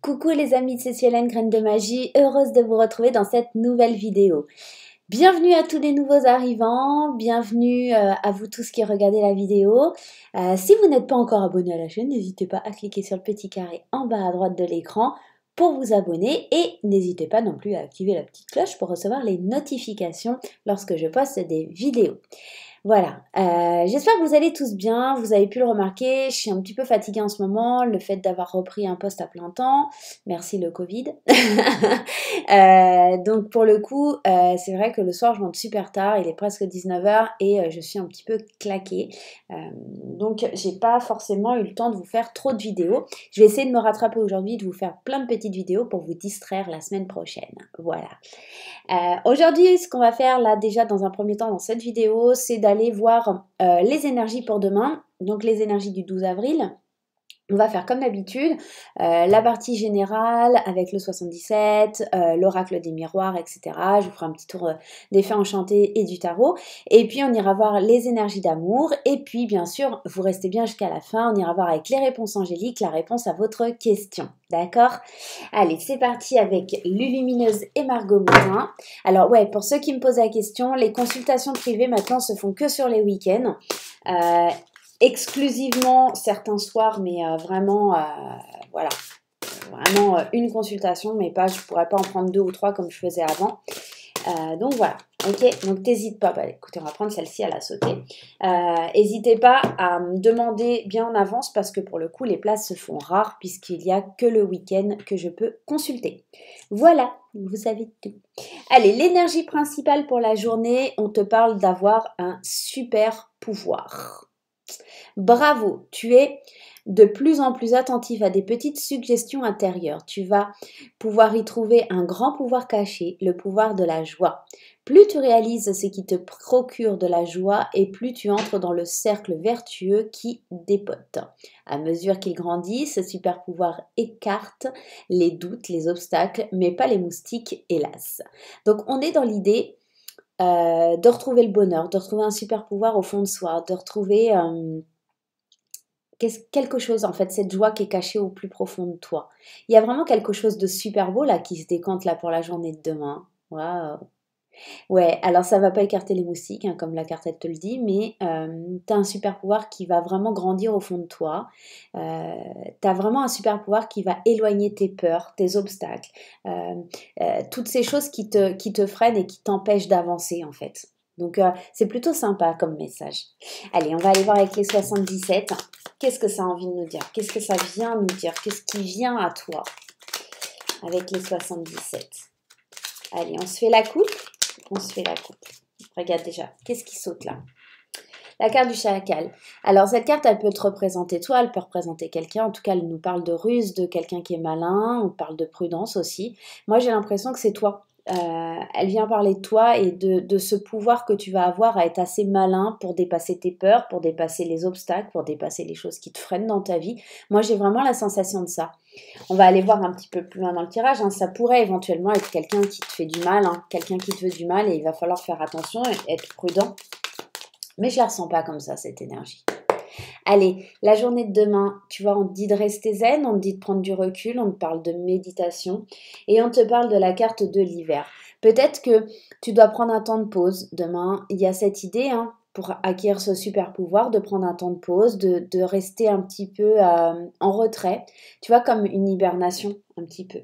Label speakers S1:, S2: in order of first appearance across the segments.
S1: Coucou les amis de Céciolène Graine de Magie, heureuse de vous retrouver dans cette nouvelle vidéo. Bienvenue à tous les nouveaux arrivants, bienvenue à vous tous qui regardez la vidéo. Si vous n'êtes pas encore abonné à la chaîne, n'hésitez pas à cliquer sur le petit carré en bas à droite de l'écran pour vous abonner et n'hésitez pas non plus à activer la petite cloche pour recevoir les notifications lorsque je poste des vidéos. Voilà, j'espère que vous allez tous bien, vous avez pu le remarquer, je suis un petit peu fatiguée en ce moment, le fait d'avoir repris un poste à plein temps, merci le Covid. Donc pour le coup, c'est vrai que le soir je rentre super tard, il est presque 19h et je suis un petit peu claquée. Donc j'ai pas forcément eu le temps de vous faire trop de vidéos. Je vais essayer de me rattraper aujourd'hui, de vous faire plein de petites vidéos pour vous distraire la semaine prochaine. Voilà. Aujourd'hui, ce qu'on va faire là déjà dans un premier temps dans cette vidéo, c'est d'aller voir les énergies pour demain, donc les énergies du 12 avril. On va faire comme d'habitude la partie générale avec le 77, l'oracle des miroirs, etc. Je vous ferai un petit tour des fées enchantées et du tarot. Et puis on ira voir les énergies d'amour. Et puis bien sûr, vous restez bien jusqu'à la fin. On ira voir avec les réponses angéliques la réponse à votre question. D'accord? Allez, c'est parti avec Lulumineuse et Margot Morin. Alors ouais, pour ceux qui me posent la question, les consultations privées maintenant se font que sur les week-ends. Exclusivement certains soirs, mais vraiment, voilà, vraiment une consultation, mais pas, je pourrais pas en prendre 2 ou 3 comme je faisais avant. Donc voilà, ok, donc t'hésites pas, bah, écoutez, on va prendre celle-ci, elle a sauté. N'hésitez pas à me demander bien en avance parce que pour le coup, les places se font rares puisqu'il n'y a que le week-end que je peux consulter. Voilà, vous savez tout. Allez, l'énergie principale pour la journée, on te parle d'avoir un super pouvoir. Bravo, tu es de plus en plus attentif à des petites suggestions intérieures. Tu vas pouvoir y trouver un grand pouvoir caché, le pouvoir de la joie. Plus tu réalises ce qui te procure de la joie et plus tu entres dans le cercle vertueux qui dépote. À mesure qu'il grandit, ce super pouvoir écarte les doutes, les obstacles, mais pas les moustiques, hélas. Donc on est dans l'idée de retrouver le bonheur, de retrouver un super pouvoir au fond de soi, de retrouver quelque chose, en fait, cette joie qui est cachée au plus profond de toi. Il y a vraiment quelque chose de super beau là qui se décante là pour la journée de demain. Waouh! Ouais, alors ça va pas écarter les moustiques, hein, comme la carte elle te le dit, mais tu as un super pouvoir qui va vraiment grandir au fond de toi. Tu as vraiment un super pouvoir qui va éloigner tes peurs, tes obstacles, toutes ces choses qui te freinent et qui t'empêchent d'avancer en fait. Donc c'est plutôt sympa comme message. Allez, on va aller voir avec les 77. Qu'est-ce que ça a envie de nous dire? Qu'est-ce que ça vient nous dire? Qu'est-ce qui vient à toi avec les 77? Allez, on se fait la coupe. On se fait la coupe. Regarde déjà, qu'est-ce qui saute là? La carte du chacal. Alors cette carte, elle peut te représenter toi, elle peut représenter quelqu'un. En tout cas, elle nous parle de ruse, de quelqu'un qui est malin. On parle de prudence aussi. Moi, j'ai l'impression que c'est toi. Elle vient parler de toi et de ce pouvoir que tu vas avoir à être assez malin pour dépasser tes peurs, pour dépasser les obstacles, pour dépasser les choses qui te freinent dans ta vie. Moi, j'ai vraiment la sensation de ça. On va aller voir un petit peu plus loin dans le tirage. Hein. Ça pourrait éventuellement être quelqu'un qui te fait du mal, hein. Quelqu'un qui te veut du mal et il va falloir faire attention et être prudent. Mais je la ressens pas comme ça, cette énergie. Allez, la journée de demain, tu vois, on te dit de rester zen, on te dit de prendre du recul, on te parle de méditation et on te parle de la carte de l'hiver. Peut-être que tu dois prendre un temps de pause demain. Il y a cette idée, hein, pour acquérir ce super pouvoir, de prendre un temps de pause, de rester un petit peu en retrait. Tu vois, comme une hibernation, un petit peu.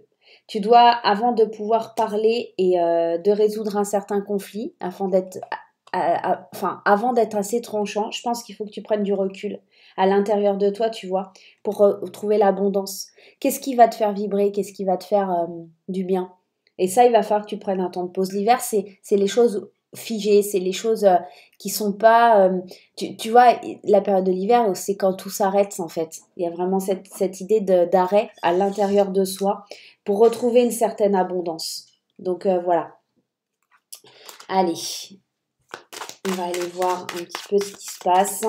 S1: Tu dois, avant de pouvoir parler et de résoudre un certain conflit, avant d'être assez tranchant, je pense qu'il faut que tu prennes du recul à l'intérieur de toi, tu vois, pour trouver l'abondance. Qu'est-ce qui va te faire vibrer? Qu'est-ce qui va te faire du bien? Et ça, il va falloir que tu prennes un temps de pause. L'hiver, c'est les choses figées, c'est les choses qui sont pas... tu vois, la période de l'hiver, c'est quand tout s'arrête, en fait. Il y a vraiment cette idée d'arrêt à l'intérieur de soi pour retrouver une certaine abondance. Donc, voilà. Allez, on va aller voir un petit peu ce qui se passe.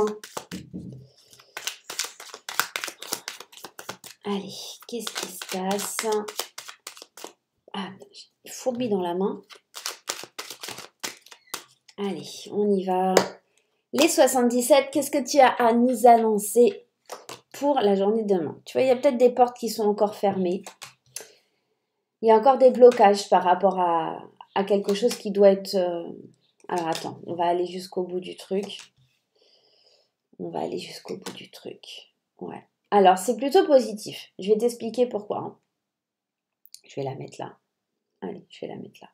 S1: Allez, qu'est-ce qui se passe? Ah, j'ai fourmi dans la main. Allez, on y va. Les 77, qu'est-ce que tu as à nous annoncer pour la journée de demain? Tu vois, il y a peut-être des portes qui sont encore fermées. Il y a encore des blocages par rapport à quelque chose qui doit être... Alors attends, on va aller jusqu'au bout du truc. On va aller jusqu'au bout du truc. Ouais. Alors, c'est plutôt positif. Je vais t'expliquer pourquoi. Hein. Je vais la mettre là. Allez, je vais la mettre là.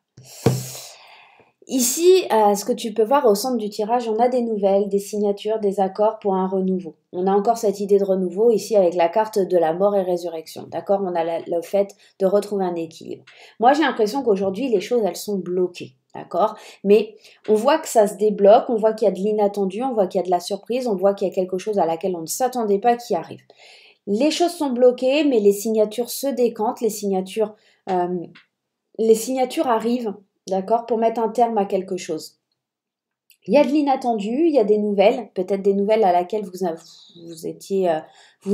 S1: Ici, ce que tu peux voir au centre du tirage, on a des nouvelles, des signatures, des accords pour un renouveau. On a encore cette idée de renouveau ici avec la carte de la mort et résurrection. D'accord? On a le fait de retrouver un équilibre. Moi, j'ai l'impression qu'aujourd'hui, les choses, elles sont bloquées. D'accord? Mais on voit que ça se débloque, on voit qu'il y a de l'inattendu, on voit qu'il y a de la surprise, on voit qu'il y a quelque chose à laquelle on ne s'attendait pas qui arrive. Les choses sont bloquées, mais les signatures se décantent, les signatures arrivent. D'accord, pour mettre un terme à quelque chose. Il y a de l'inattendu, il y a des nouvelles, peut-être des nouvelles à laquelle vous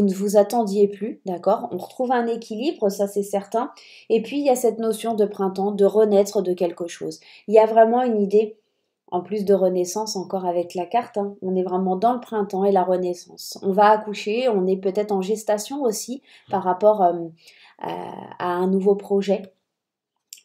S1: ne vous attendiez plus, d'accord. On retrouve un équilibre, ça c'est certain. Et puis il y a cette notion de printemps, de renaître de quelque chose. Il y a vraiment une idée, en plus de renaissance encore avec la carte, hein, on est vraiment dans le printemps et la renaissance. On va accoucher, on est peut-être en gestation aussi par rapport à un nouveau projet.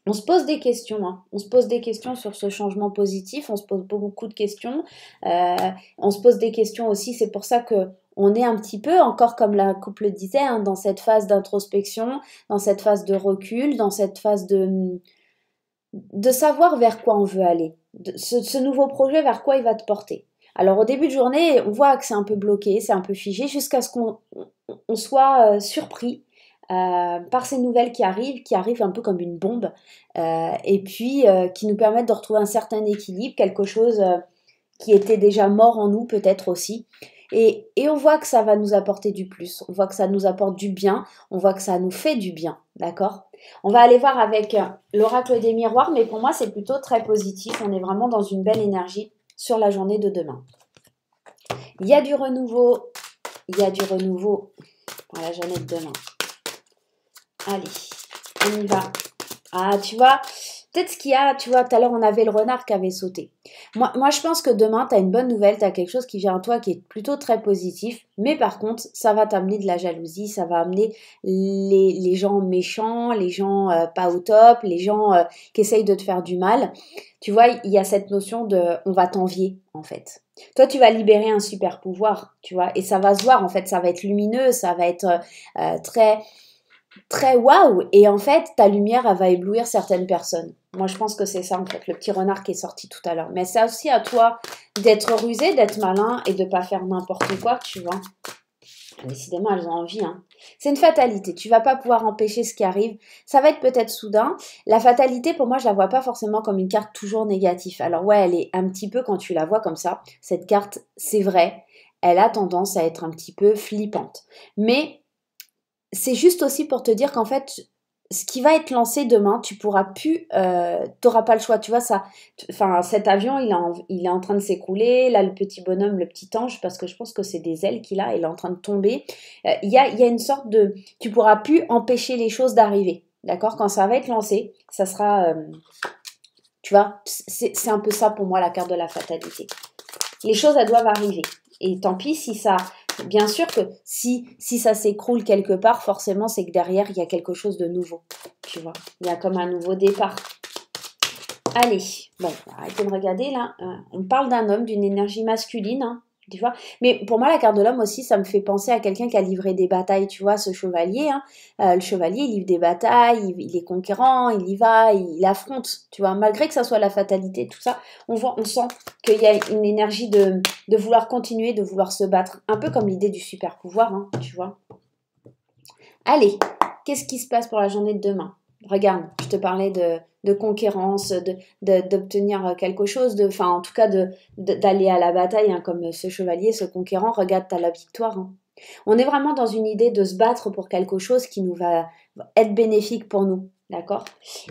S1: On se pose des questions, hein. On se pose des questions sur ce changement positif, on se pose beaucoup de questions, on se pose des questions aussi, c'est pour ça que on est un petit peu, encore comme la couple le disait, hein, dans cette phase d'introspection, dans cette phase de recul, dans cette phase de savoir vers quoi on veut aller, ce nouveau projet, vers quoi il va te porter. Alors au début de journée, on voit que c'est un peu bloqué, c'est un peu figé, jusqu'à ce qu'on soit surpris par ces nouvelles qui arrivent un peu comme une bombe, et puis qui nous permettent de retrouver un certain équilibre, quelque chose qui était déjà mort en nous peut-être aussi. Et on voit que ça va nous apporter du plus, on voit que ça nous apporte du bien, on voit que ça nous fait du bien, d'accord? On va aller voir avec l'oracle des miroirs, mais pour moi c'est plutôt très positif, on est vraiment dans une belle énergie sur la journée de demain. Il y a du renouveau pour la journée de demain. Allez, on y va. Ah, tu vois, peut-être ce qu'il y a, tu vois, tout à l'heure, on avait le renard qui avait sauté. Moi je pense que demain, tu as une bonne nouvelle, tu as quelque chose qui vient à toi qui est plutôt très positif, mais par contre, ça va t'amener de la jalousie, ça va amener les gens méchants, les gens pas au top, les gens qui essayent de te faire du mal. Tu vois, il y a cette notion de on va t'envier, en fait. Toi, tu vas libérer un super pouvoir, tu vois, et ça va se voir, en fait, ça va être lumineux, ça va être très waouh, et en fait ta lumière elle va éblouir certaines personnes. Moi je pense que c'est ça en fait, le petit renard qui est sorti tout à l'heure. Mais c'est aussi à toi d'être rusé, d'être malin et de pas faire n'importe quoi, tu vois. Décidément elles ont envie, hein. C'est une fatalité, tu vas pas pouvoir empêcher ce qui arrive, ça va être peut-être soudain. La fatalité pour moi je la vois pas forcément comme une carte toujours négative. Alors ouais, elle est un petit peu, quand tu la vois comme ça, cette carte c'est vrai, elle a tendance à être un petit peu flippante. Mais c'est juste aussi pour te dire qu'en fait, ce qui va être lancé demain, tu pourras plus, t'auras pas le choix, tu vois ça. Enfin, cet avion, il est en train de s'écrouler. Là, le petit bonhomme, le petit ange, parce que je pense que c'est des ailes qu'il a, il est en train de tomber. Il y a une sorte de, tu pourras plus empêcher les choses d'arriver, d'accord? Quand ça va être lancé, ça sera, tu vois, c'est un peu ça pour moi la carte de la fatalité. Les choses, elles doivent arriver. Et tant pis si ça... Bien sûr que si ça s'écroule quelque part, forcément, c'est que derrière, il y a quelque chose de nouveau. Tu vois, il y a comme un nouveau départ. Allez, bon, arrêtez de regarder là. On parle d'un homme, d'une énergie masculine, hein, tu vois. Mais pour moi, la carte de l'homme aussi, ça me fait penser à quelqu'un qui a livré des batailles, tu vois, ce chevalier. Hein. Le chevalier, il livre des batailles, il est conquérant, il y va, il affronte, tu vois. Malgré que ça soit la fatalité, tout ça, on sent qu'il y a une énergie de vouloir continuer, de vouloir se battre. Un peu comme l'idée du super pouvoir, hein, tu vois. Allez, qu'est-ce qui se passe pour la journée de demain? Regarde, je te parlais de conquérance, d'obtenir quelque chose, enfin en tout cas d'aller à la bataille, hein, comme ce chevalier, ce conquérant. Regarde, t'as la victoire. Hein. On est vraiment dans une idée de se battre pour quelque chose qui nous va être bénéfique pour nous, d'accord?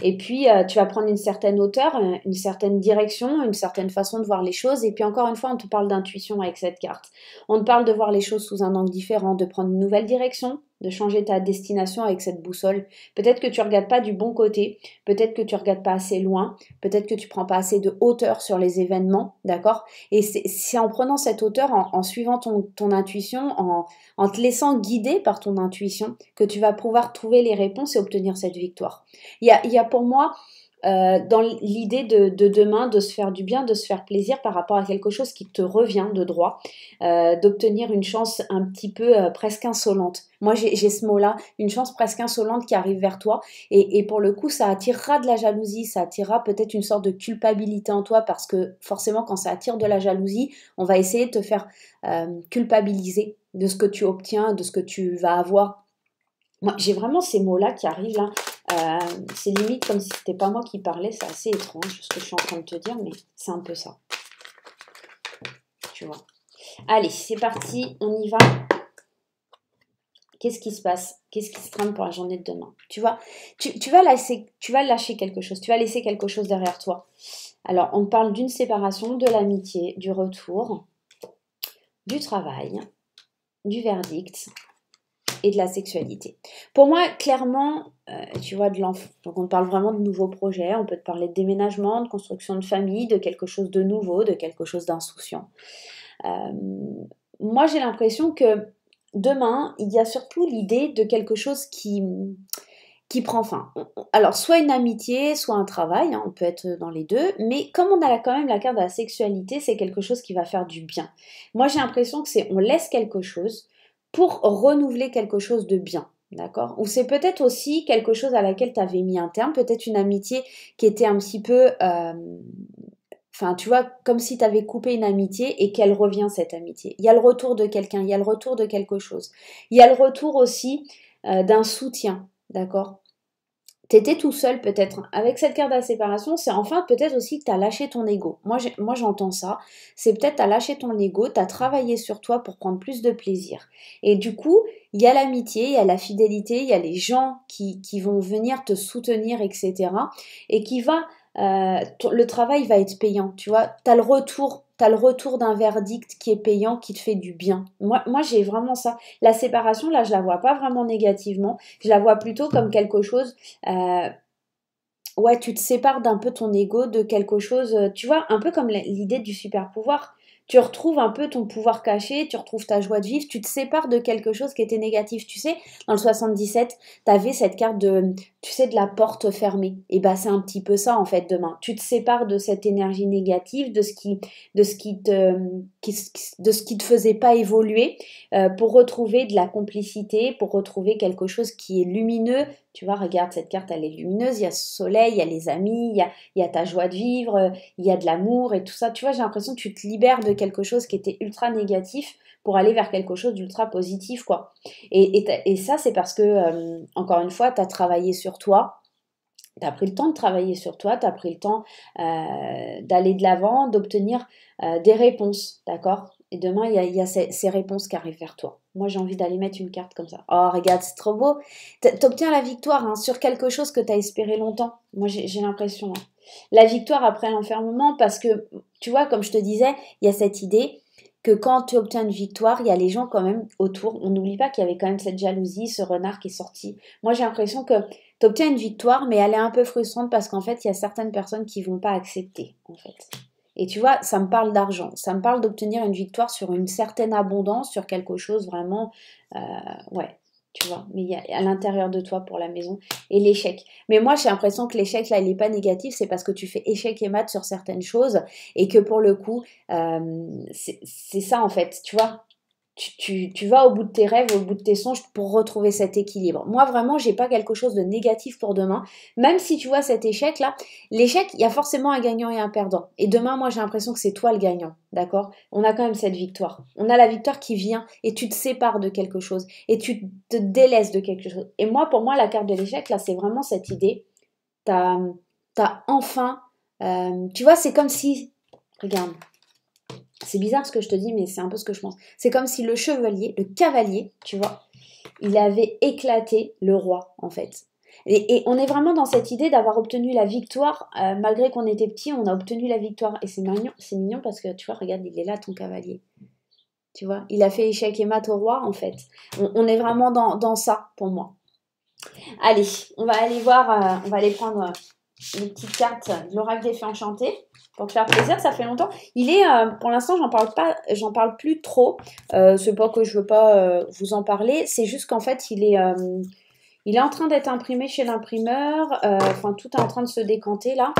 S1: Et puis tu vas prendre une certaine hauteur, une certaine direction, une certaine façon de voir les choses. Et puis encore une fois, on te parle d'intuition avec cette carte. On te parle de voir les choses sous un angle différent, de prendre une nouvelle direction, de changer ta destination avec cette boussole. Peut-être que tu ne regardes pas du bon côté, peut-être que tu ne regardes pas assez loin, peut-être que tu ne prends pas assez de hauteur sur les événements, d'accord? Et c'est en prenant cette hauteur, en suivant ton intuition, en te laissant guider par ton intuition, que tu vas pouvoir trouver les réponses et obtenir cette victoire. Il y a pour moi dans l'idée de demain, de se faire du bien, de se faire plaisir par rapport à quelque chose qui te revient de droit, d'obtenir une chance un petit peu presque insolente. Moi, j'ai ce mot-là, une chance presque insolente qui arrive vers toi, et pour le coup, ça attirera de la jalousie, ça attirera peut-être une sorte de culpabilité en toi, parce que forcément, quand ça attire de la jalousie, on va essayer de te faire culpabiliser de ce que tu obtiens, de ce que tu vas avoir. Moi, j'ai vraiment ces mots-là qui arrivent là. C'est limite comme si c'était pas moi qui parlais. C'est assez étrange ce que je suis en train de te dire, mais c'est un peu ça. Tu vois. Allez, c'est parti, on y va. Qu'est-ce qui se passe? Qu'est-ce qui se trame pour la journée de demain? Tu vois, tu vas lâcher quelque chose. Tu vas laisser quelque chose derrière toi. Alors, on parle d'une séparation, de l'amitié, du retour, du travail, du verdict et de la sexualité. Pour moi, clairement, tu vois, de l'enfant. Donc, on parle vraiment de nouveaux projets. On peut te parler de déménagement, de construction de famille, de quelque chose de nouveau, de quelque chose d'insouciant. Moi, j'ai l'impression que demain, il y a surtout l'idée de quelque chose qui prend fin. Alors, soit une amitié, soit un travail, hein, on peut être dans les deux, mais comme on a quand même la carte de la sexualité, c'est quelque chose qui va faire du bien. Moi, j'ai l'impression que on laisse quelque chose pour renouveler quelque chose de bien, d'accord? Ou c'est peut-être aussi quelque chose à laquelle tu avais mis un terme, peut-être une amitié qui était un petit peu... Enfin, tu vois, comme si tu avais coupé une amitié et qu'elle revient, cette amitié. Il y a le retour de quelqu'un, il y a le retour de quelque chose. Il y a le retour aussi d'un soutien, d'accord? T'étais tout seul peut-être. Avec cette carte de la séparation, c'est enfin peut-être aussi que tu as lâché ton ego. Moi j'entends ça. C'est peut-être tu as lâché ton ego, tu as travaillé sur toi pour prendre plus de plaisir. Et du coup, il y a l'amitié, il y a la fidélité, il y a les gens qui vont venir te soutenir, etc. Et le travail va être payant, tu vois. Tu as le retour d'un verdict qui est payant, qui te fait du bien. Moi j'ai vraiment ça. La séparation, là, je la vois pas vraiment négativement. Je la vois plutôt comme quelque chose... ouais, tu te sépares d'un peu ton ego, de quelque chose... tu vois, un peu comme l'idée du super pouvoir. Tu retrouves un peu ton pouvoir caché, tu retrouves ta joie de vivre, tu te sépares de quelque chose qui était négatif. Tu sais, dans le 77, tu avais cette carte de, tu sais, de la porte fermée. Et bah c'est un petit peu ça en fait demain. Tu te sépares de cette énergie négative, de ce qui te faisait pas évoluer, pour retrouver de la complicité, pour retrouver quelque chose qui est lumineux. Tu vois, regarde, cette carte, elle est lumineuse, il y a ce soleil, il y a les amis, il y a ta joie de vivre, il y a de l'amour et tout ça. Tu vois, j'ai l'impression que tu te libères de quelque chose qui était ultra négatif pour aller vers quelque chose d'ultra positif, quoi. Et ça, c'est parce que, encore une fois, tu as travaillé sur toi. Tu as pris le temps de travailler sur toi, tu as pris le temps d'aller de l'avant, d'obtenir des réponses, d'accord? Et demain, il y a ces réponses qui arrivent vers toi. Moi, j'ai envie d'aller mettre une carte comme ça. Oh, regarde, c'est trop beau. T'obtiens la victoire hein, sur quelque chose que tu as espéré longtemps. Moi, j'ai l'impression. Hein. La victoire après l'enfermement, parce que, tu vois, comme je te disais, il y a cette idée que quand tu obtiens une victoire, il y a les gens quand même autour. On n'oublie pas qu'il y avait quand même cette jalousie, ce renard qui est sorti. Moi, j'ai l'impression que tu obtiens une victoire, mais elle est un peu frustrante parce qu'en fait, il y a certaines personnes qui vont pas accepter, en fait. Et tu vois, ça me parle d'argent. Ça me parle d'obtenir une victoire sur une certaine abondance, sur quelque chose vraiment... ouais, tu vois. Mais il y a à l'intérieur de toi pour la maison. Et l'échec. Mais moi, j'ai l'impression que l'échec, là, il n'est pas négatif. C'est parce que tu fais échec et mat sur certaines choses. Et que pour le coup, c'est ça, en fait. Tu vois, tu vas au bout de tes rêves, au bout de tes songes pour retrouver cet équilibre. Moi, vraiment, j'ai pas quelque chose de négatif pour demain. Même si tu vois cet échec-là, l'échec, il y a forcément un gagnant et un perdant. Et demain, moi, j'ai l'impression que c'est toi le gagnant, d'accord? On a quand même cette victoire. On a la victoire qui vient et tu te sépares de quelque chose et tu te délaisses de quelque chose. Et moi, pour moi, la carte de l'échec, là, c'est vraiment cette idée. T'as enfin... tu vois, c'est comme si... Regarde. C'est bizarre ce que je te dis, mais c'est un peu ce que je pense. C'est comme si le chevalier, le cavalier, tu vois, il avait éclaté le roi, en fait. Et on est vraiment dans cette idée d'avoir obtenu la victoire, malgré qu'on était petit, on a obtenu la victoire. Et c'est mignon parce que, tu vois, regarde, il est là, ton cavalier. Tu vois, il a fait échec et mat au roi, en fait. On est vraiment dans ça, pour moi. Allez, on va aller voir, on va aller prendre les petites cartes de l'oracle des fées enchantées pour te faire plaisir. Ça fait longtemps. Il est, pour l'instant, j'en parle plus trop. C'est pas que je veux pas vous en parler. C'est juste qu'en fait, il est en train d'être imprimé chez l'imprimeur. Enfin, tout est en train de se décanter là.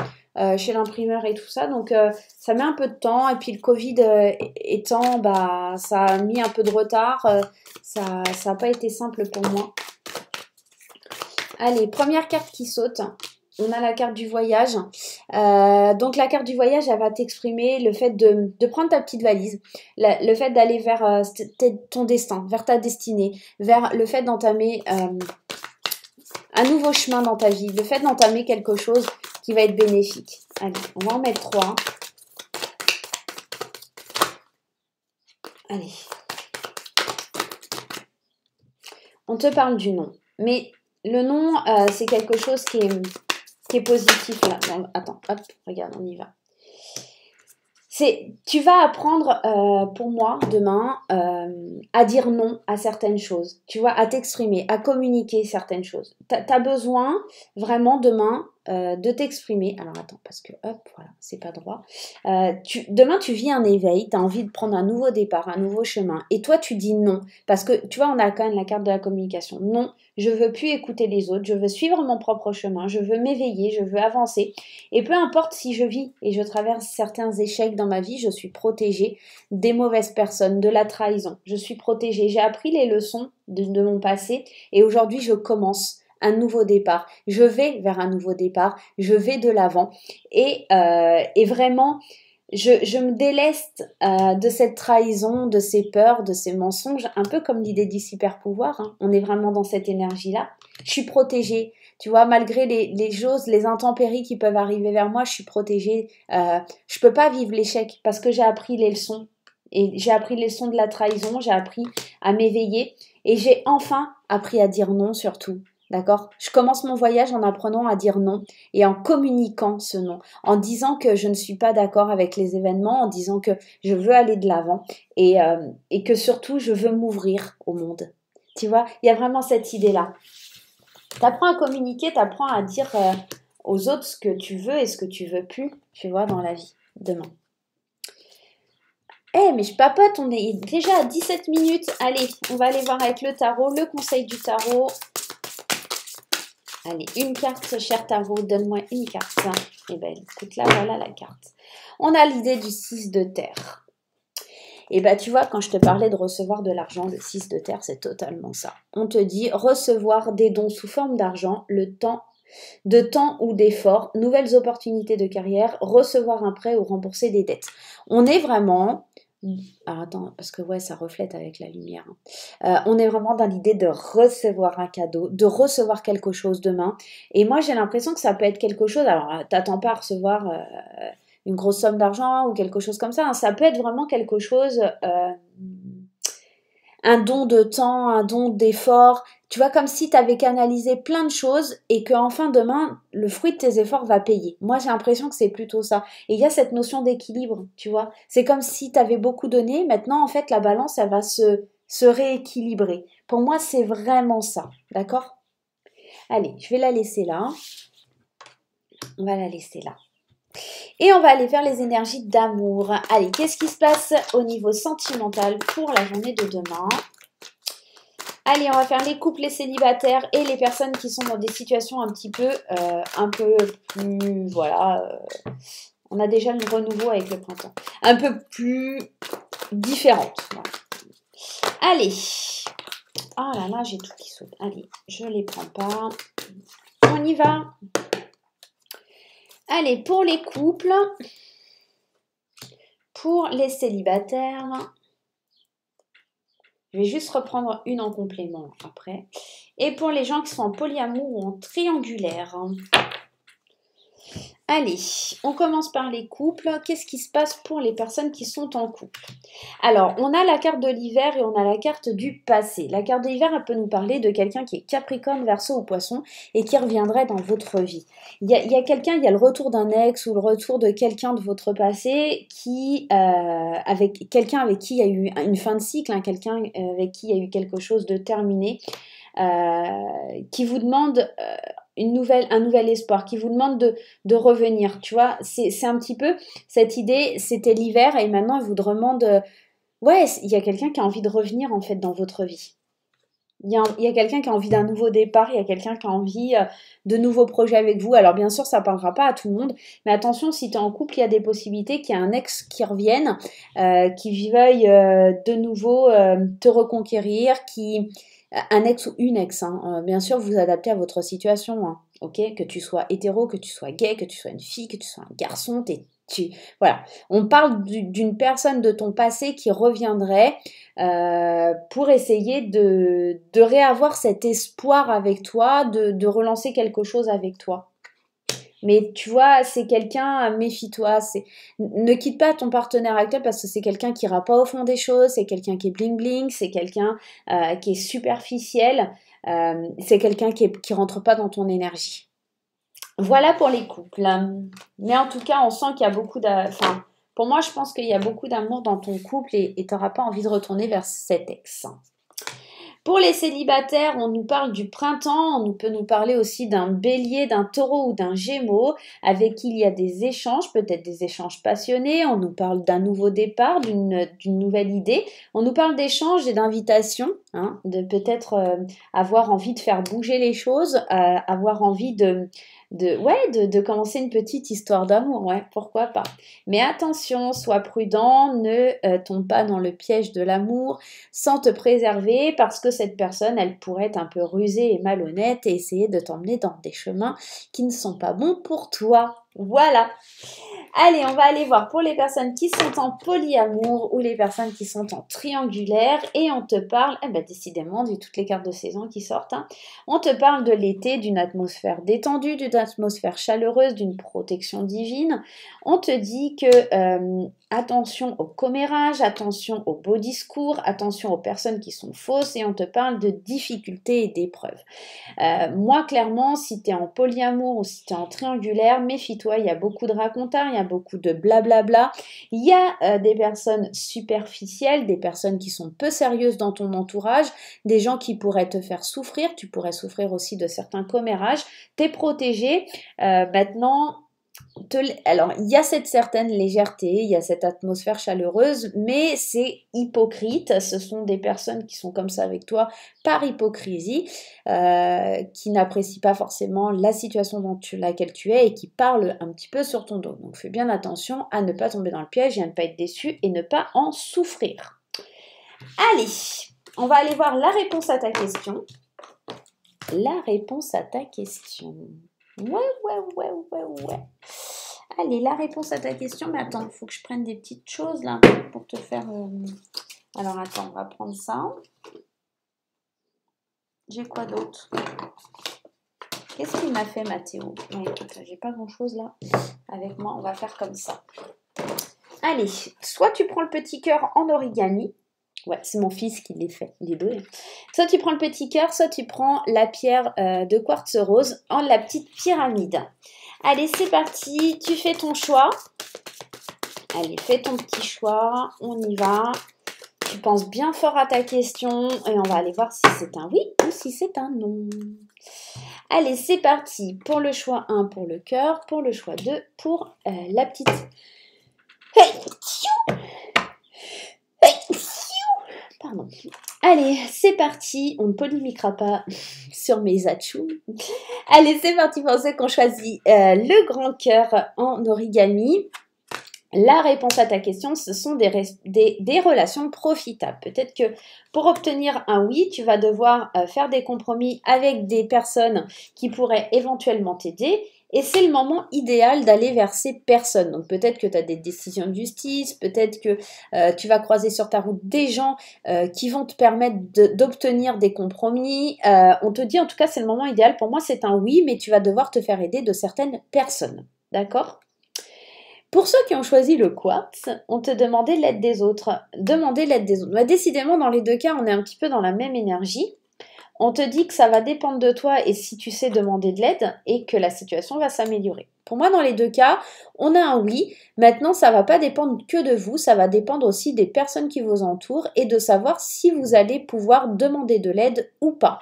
S1: Chez l'imprimeur et tout ça, donc ça met un peu de temps, et puis le Covid étant, bah, ça a mis un peu de retard, ça n'a pas été simple pour moi. Allez, première carte qui saute, on a la carte du voyage. Donc la carte du voyage, elle va t'exprimer le fait de prendre ta petite valise, le fait d'aller vers ton destin, vers ta destinée, vers le fait d'entamer un nouveau chemin dans ta vie, le fait d'entamer quelque chose qui va être bénéfique. Allez, on va en mettre 3. Allez. On te parle du nom. Mais le nom, c'est quelque chose qui est positif. Là. Attends, hop, regarde, on y va. Tu vas apprendre, pour moi, demain, à dire non à certaines choses. Tu vois, à t'exprimer, à communiquer certaines choses. Tu as besoin, vraiment, demain, de t'exprimer. Alors, attends, parce que, hop, voilà, c'est pas droit. Demain, tu vis un éveil, tu as envie de prendre un nouveau départ, un nouveau chemin. Et toi, tu dis non. Parce que, tu vois, on a quand même la carte de la communication. Non, je veux plus écouter les autres, je veux suivre mon propre chemin, je veux m'éveiller, je veux avancer. Et peu importe si je vis et je traverse certains échecs dans ma vie, je suis protégée des mauvaises personnes, de la trahison. Je suis protégée. J'ai appris les leçons de mon passé et aujourd'hui, je commence un nouveau départ. Je vais vers un nouveau départ. Je vais de l'avant. Et vraiment, je me déleste de cette trahison, de ces peurs, de ces mensonges, un peu comme l'idée du super pouvoir. Hein. On est vraiment dans cette énergie-là. Je suis protégée. Tu vois, malgré les choses, les intempéries qui peuvent arriver vers moi, je suis protégée. Je peux pas vivre l'échec parce que j'ai appris les leçons. Et j'ai appris les leçons de la trahison, j'ai appris à m'éveiller et j'ai enfin appris à dire non surtout. D'accord? Je commence mon voyage en apprenant à dire non et en communiquant ce non, en disant que je ne suis pas d'accord avec les événements, en disant que je veux aller de l'avant et que surtout je veux m'ouvrir au monde. Tu vois, il y a vraiment cette idée-là. Tu apprends à communiquer, tu apprends à dire aux autres ce que tu veux et ce que tu veux plus, tu vois, dans la vie, demain. Mais je papote, on est déjà à 17 minutes. Allez, on va aller voir avec le tarot, le conseil du tarot. Allez, une carte, cher tarot, donne-moi une carte. Eh bien, écoute, là, voilà la carte. On a l'idée du 6 de terre. Et bien, tu vois, quand je te parlais de recevoir de l'argent, le 6 de terre, c'est totalement ça. On te dit recevoir des dons sous forme d'argent, de temps ou d'effort, nouvelles opportunités de carrière, recevoir un prêt ou rembourser des dettes. On est vraiment... Alors attends, parce que ouais, ça reflète avec la lumière. On est vraiment dans l'idée de recevoir un cadeau, de recevoir quelque chose demain. Et moi, j'ai l'impression que ça peut être quelque chose... Alors, t'attends pas à recevoir une grosse somme d'argent ou quelque chose comme ça. Hein. Ça peut être vraiment quelque chose... un don de temps, un don d'effort. Tu vois, comme si tu avais canalisé plein de choses et que enfin demain, le fruit de tes efforts va payer. Moi, j'ai l'impression que c'est plutôt ça. Et il y a cette notion d'équilibre, tu vois. C'est comme si tu avais beaucoup donné. Maintenant, en fait, la balance, elle va se rééquilibrer. Pour moi, c'est vraiment ça. D'accord? Allez, je vais la laisser là. On va la laisser là. Et on va aller faire les énergies d'amour. Allez, qu'est-ce qui se passe au niveau sentimental pour la journée de demain? Allez, on va faire les couples, les célibataires et les personnes qui sont dans des situations un peu plus, voilà, on a déjà le renouveau avec le printemps, un peu plus différentes. Voilà. Allez, ah là là, j'ai tout qui saute. Allez, je les prends pas. On y va. Allez, pour les couples, pour les célibataires. Je vais juste reprendre une en complément après. Et pour les gens qui sont en polyamour ou en triangulaire. Allez, on commence par les couples. Qu'est-ce qui se passe pour les personnes qui sont en couple? Alors, on a la carte de l'hiver et on a la carte du passé. La carte de l'hiver, elle peut nous parler de quelqu'un qui est Capricorne, Verseau ou Poisson et qui reviendrait dans votre vie. Il y a quelqu'un, il y a le retour d'un ex ou le retour de quelqu'un de votre passé avec quelqu'un avec qui il y a eu une fin de cycle, hein, quelqu'un avec qui il y a eu quelque chose de terminé, qui vous demande un nouvel espoir, qui vous demande de revenir, tu vois, c'est un petit peu cette idée, c'était l'hiver et maintenant il vous demande, ouais, il y a quelqu'un qui a envie de revenir en fait dans votre vie. Il y a quelqu'un qui a envie d'un nouveau départ, il y a quelqu'un qui a envie de nouveaux projets avec vous. Alors bien sûr, ça ne parlera pas à tout le monde, mais attention, si tu es en couple, il y a des possibilités qu'il y ait un ex qui revienne, qui veuille de nouveau te reconquérir, un ex ou une ex, hein. Bien sûr, vous vous adaptez à votre situation, hein, ok? Que tu sois hétéro, que tu sois gay, que tu sois une fille, que tu sois un garçon, voilà. On parle d'une personne de ton passé qui reviendrait pour essayer de réavoir cet espoir avec toi, de relancer quelque chose avec toi. Mais tu vois, c'est quelqu'un, méfie-toi, ne quitte pas ton partenaire actuel parce que c'est quelqu'un qui ira pas au fond des choses, c'est quelqu'un qui est bling-bling, c'est quelqu'un qui est superficiel, c'est quelqu'un qui rentre pas dans ton énergie. Voilà pour les couples. Mais en tout cas, on sent qu'il y a beaucoup enfin, pour moi, je pense qu'il y a beaucoup d'amour dans ton couple et tu n'auras pas envie de retourner vers cet ex. Pour les célibataires, on nous parle du printemps, on peut nous parler aussi d'un bélier, d'un taureau ou d'un gémeaux, avec qui il y a des échanges, peut-être des échanges passionnés, on nous parle d'un nouveau départ, d'une nouvelle idée, on nous parle d'échanges et d'invitations, hein, de peut-être avoir envie de faire bouger les choses, avoir envie de commencer une petite histoire d'amour, ouais, pourquoi pas. Mais attention, sois prudent, ne tombe pas dans le piège de l'amour sans te préserver parce que cette personne, elle pourrait être un peu rusée et malhonnête et essayer de t'emmener dans des chemins qui ne sont pas bons pour toi. Voilà. Allez, on va aller voir pour les personnes qui sont en polyamour ou les personnes qui sont en triangulaire et on te parle, décidément, vu toutes les cartes de saison qui sortent, hein, on te parle de l'été, d'une atmosphère détendue, d'une atmosphère chaleureuse, d'une protection divine. On te dit que attention au commérage, attention aux beaux discours, attention aux personnes qui sont fausses et on te parle de difficultés et d'épreuves. Moi, clairement, si tu es en polyamour ou si tu es en triangulaire, méfie-toi, il y a beaucoup de racontars, il y a beaucoup de blablabla. Il y a des personnes superficielles, des personnes qui sont peu sérieuses dans ton entourage, des gens qui pourraient te faire souffrir, tu pourrais souffrir aussi de certains commérages. T'es protégé. Maintenant, alors, il y a cette certaine légèreté, il y a cette atmosphère chaleureuse, mais c'est hypocrite. Ce sont des personnes qui sont comme ça avec toi par hypocrisie, qui n'apprécient pas forcément la situation dans laquelle tu es et qui parlent un petit peu sur ton dos. Donc, fais bien attention à ne pas tomber dans le piège et à ne pas être déçu et ne pas en souffrir. Allez, on va aller voir la réponse à ta question. La réponse à ta question. Ouais. Allez, la réponse à ta question. Mais attends, il faut que je prenne des petites choses là pour te faire... Alors attends, on va prendre ça. J'ai quoi d'autre? Qu'est-ce qu'il m'a fait Mathéo? Écoute, j'ai pas grand-chose là avec moi. On va faire comme ça. Allez, soit tu prends le petit cœur en origami. Ouais, c'est mon fils qui les fait, il est doué. Soit tu prends le petit cœur, soit tu prends la pierre de quartz rose en la petite pyramide. Allez, c'est parti, tu fais ton choix. Allez, fais ton petit choix, on y va. Tu penses bien fort à ta question et on va aller voir si c'est un oui ou si c'est un non. Allez, c'est parti. Pour le choix 1, pour le cœur. Pour le choix 2, pour la petite... Pardon. Allez, c'est parti. On ne polémiquera pas sur mes atchous. Allez, c'est parti pour ceux qui ont choisi le grand cœur en origami. La réponse à ta question, ce sont des relations profitables. Peut-être que pour obtenir un oui, tu vas devoir faire des compromis avec des personnes qui pourraient éventuellement t'aider. Et c'est le moment idéal d'aller vers ces personnes. Donc peut-être que tu as des décisions de justice, peut-être que tu vas croiser sur ta route des gens qui vont te permettre d'obtenir des compromis. On te dit en tout cas c'est le moment idéal. Pour moi c'est un oui, mais tu vas devoir te faire aider de certaines personnes. D'accord? Pour ceux qui ont choisi le quartz, on te demandait l'aide des autres. Demander l'aide des autres. Bah, décidément, dans les deux cas, on est un petit peu dans la même énergie. On te dit que ça va dépendre de toi et si tu sais demander de l'aide et que la situation va s'améliorer. Pour moi, dans les deux cas, on a un oui. Maintenant, ça va pas dépendre que de vous, ça va dépendre aussi des personnes qui vous entourent et de savoir si vous allez pouvoir demander de l'aide ou pas.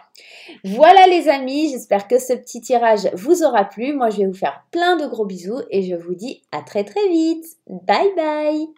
S1: Voilà les amis, j'espère que ce petit tirage vous aura plu. Moi, je vais vous faire plein de gros bisous et je vous dis à très très vite. Bye bye!